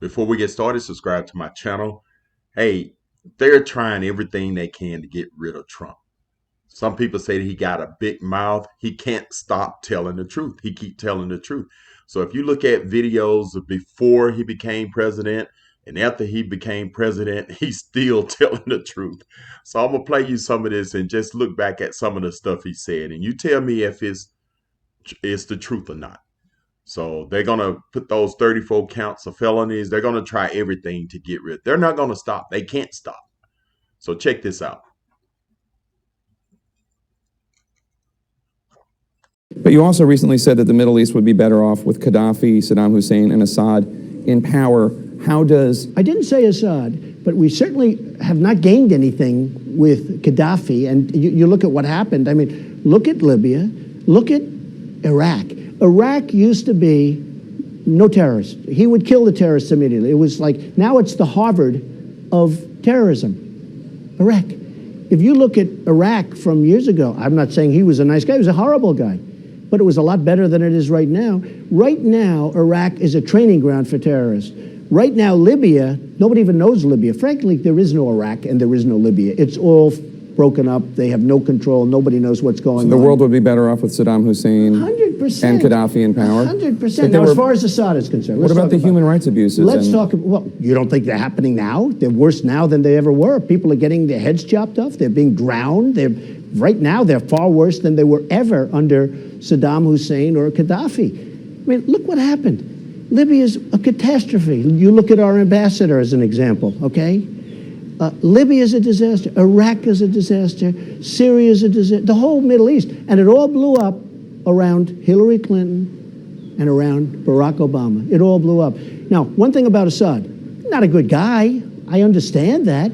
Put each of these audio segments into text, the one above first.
Before we get started, subscribe to my channel. Hey, they're trying everything they can to get rid of Trump. Some people say that he got a big mouth. He can't stop telling the truth. He keep telling the truth. So if you look at videos of before he became president and after he became president, he's still telling the truth. So I'm going to play you some of this and just look back at some of the stuff he said. And you tell me if it's the truth or not. So they're going to put those 34 counts of felonies. They're going to try everything to get rid. They're not going to stop. They can't stop. So check this out. But you also recently said that the Middle East would be better off with Gaddafi, Saddam Hussein, and Assad in power. How does... I didn't say Assad, but we certainly have not gained anything with Gaddafi. And you look at what happened. I mean, look at Libya. Look at Iraq. Iraq used to be no terrorists. He would kill the terrorists immediately. It was like, now it's the Harvard of terrorism. Iraq. If you look at Iraq from years ago, I'm not saying he was a nice guy. He was a horrible guy. But it was a lot better than it is right now. Right now, Iraq is a training ground for terrorists. Right now, Libya, nobody even knows Libya. Frankly, there is no Iraq and there is no Libya. It's all broken up. They have no control. Nobody knows what's going on. The world would be better off with Saddam Hussein 100%. And Gaddafi in power? 100%. Now, as far as Assad is concerned. What about the human rights abuses? Let's talk about, well, you don't think they're happening now? They're worse now than they ever were. People are getting their heads chopped off. They're being drowned. Right now, they're far worse than they were ever under Saddam Hussein or Gaddafi. I mean, look what happened. Libya is a catastrophe. You look at our ambassador as an example, okay? Libya is a disaster. Iraq is a disaster. Syria is a disaster. The whole Middle East. And it all blew up around Hillary Clinton and around Barack Obama. It all blew up. Now, one thing about Assad, not a good guy. I understand that.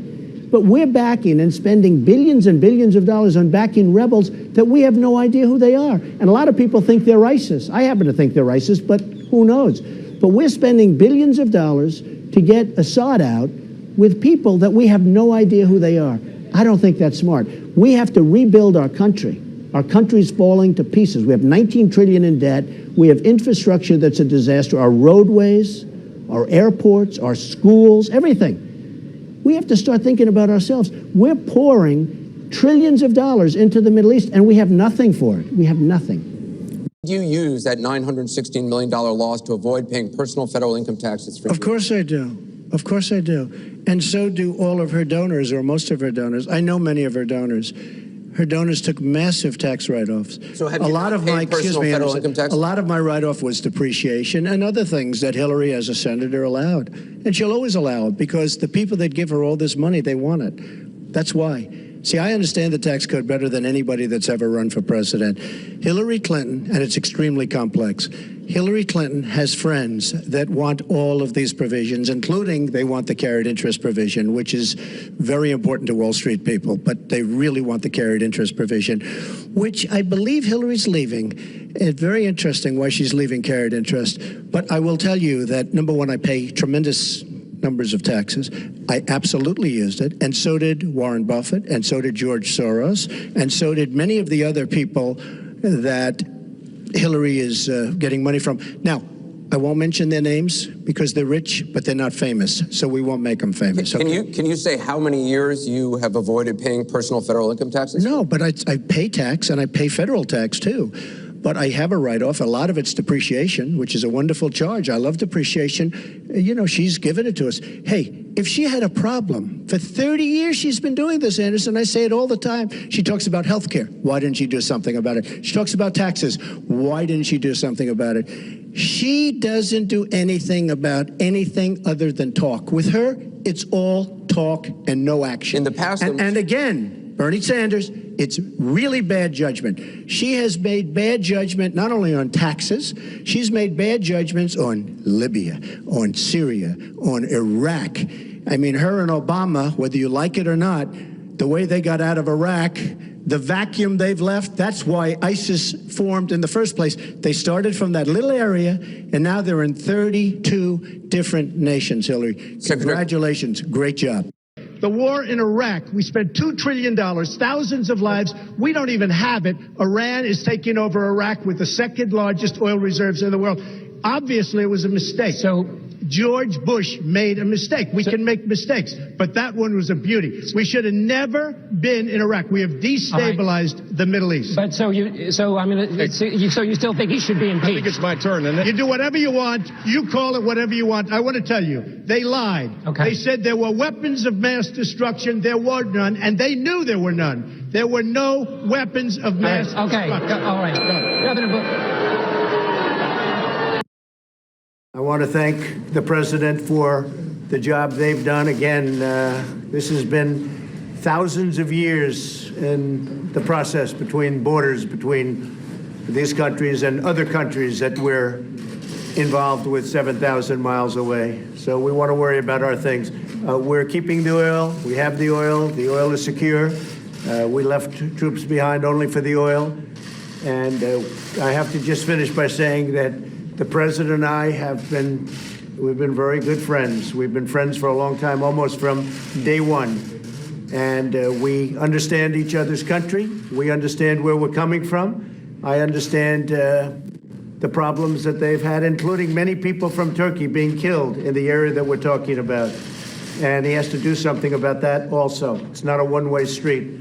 But we're backing and spending billions and billions of dollars on backing rebels that we have no idea who they are. And a lot of people think they're ISIS. I happen to think they're ISIS, but who knows? But we're spending billions of dollars to get Assad out with people that we have no idea who they are. I don't think that's smart. We have to rebuild our country. Our country's falling to pieces. We have 19 trillion in debt. We have infrastructure that's a disaster. Our roadways, our airports, our schools, everything. We have to start thinking about ourselves. We're pouring trillions of dollars into the Middle East, and we have nothing for it. We have nothing. You use that $916 million loss to avoid paying personal federal income taxes for Of course I do. Of course I do. And so do all of her donors, or most of her donors. I know many of her donors. Her donors took massive tax write-offs. So have you paid personal federal income tax? A lot of my write-off was depreciation and other things that Hillary, as a senator, allowed. And she'll always allow it because the people that give her all this money, they want it. That's why. See, I understand the tax code better than anybody that's ever run for president. Hillary Clinton, and it's extremely complex, Hillary Clinton has friends that want all of these provisions, including they want the carried interest provision, which is very important to Wall Street people, but they really want the carried interest provision, which I believe Hillary's leaving. It's very interesting why she's leaving carried interest. But I will tell you that, number one, I pay tremendous numbers of taxes. I absolutely used it, and so did Warren Buffett, and so did George Soros, and so did many of the other people that Hillary is getting money from. Now, I won't mention their names because they're rich, but they're not famous, so we won't make them famous. Can you say how many years you have avoided paying personal federal income taxes? No, but I pay tax, and I pay federal tax, too. But I have a write-off. A lot of it's depreciation, which is a wonderful charge. I love depreciation. You know, she's given it to us. Hey, if she had a problem, for 30 years she's been doing this, Anderson. I say it all the time. She talks about health care. Why didn't she do something about it? She talks about taxes. Why didn't she do something about it? She doesn't do anything about anything other than talk. With her, it's all talk and no action. In the past... And again, Bernie Sanders, it's really bad judgment. She has made bad judgment not only on taxes, she's made bad judgments on Libya, on Syria, on Iraq. I mean, her and Obama, whether you like it or not, the way they got out of Iraq, the vacuum they've left, that's why ISIS formed in the first place. They started from that little area, and now they're in 32 different nations, Hillary. Congratulations. Great job. The war in Iraq, we spent $2 trillion, thousands of lives. We don't even have it. Iran is taking over Iraq with the second largest oil reserves in the world. Obviously, it was a mistake. So George Bush made a mistake. We can make mistakes, but that one was a beauty. We should have never been in Iraq. We have destabilized the Middle East. But so you still think he should be impeached? I think it's my turn, isn't it? You do whatever you want. You call it whatever you want. I want to tell you, they lied. Okay. They said there were weapons of mass destruction. There were none, and they knew there were none. There were no weapons of mass destruction. All right. Governor Bush. I want to thank the president for the job they've done. Again, this has been thousands of years in the process between borders, between these countries and other countries that we're involved with 7,000 miles away. So we want to worry about our things. We're keeping the oil. We have the oil. The oil is secure. We left troops behind only for the oil. And I have to just finish by saying that the president and I we've been very good friends. We've been friends for a long time, almost from day one. And we understand each other's country. We understand where we're coming from. I understand the problems that they've had, including many people from Turkey being killed in the area that we're talking about. And he has to do something about that also. It's not a one-way street.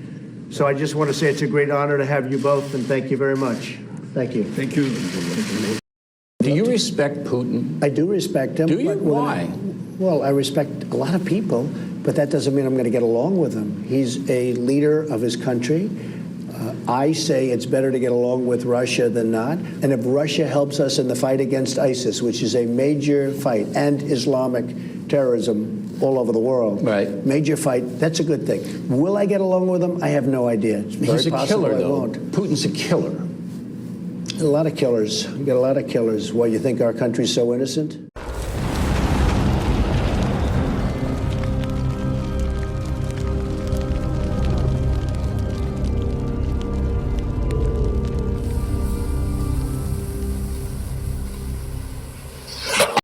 So I just want to say it's a great honor to have you both, and thank you very much. Thank you. Thank you. Do you respect Putin? I do respect him. Do you? Why? Well, I respect a lot of people, but that doesn't mean I'm going to get along with him. He's a leader of his country. I say it's better to get along with Russia than not. And if Russia helps us in the fight against ISIS, which is a major fight, and Islamic terrorism all over the world, right? Major fight, that's a good thing. Will I get along with him? I have no idea. He's a killer, though. Putin's a killer. A lot of killers. We got a lot of killers. Why, you think our country's so innocent?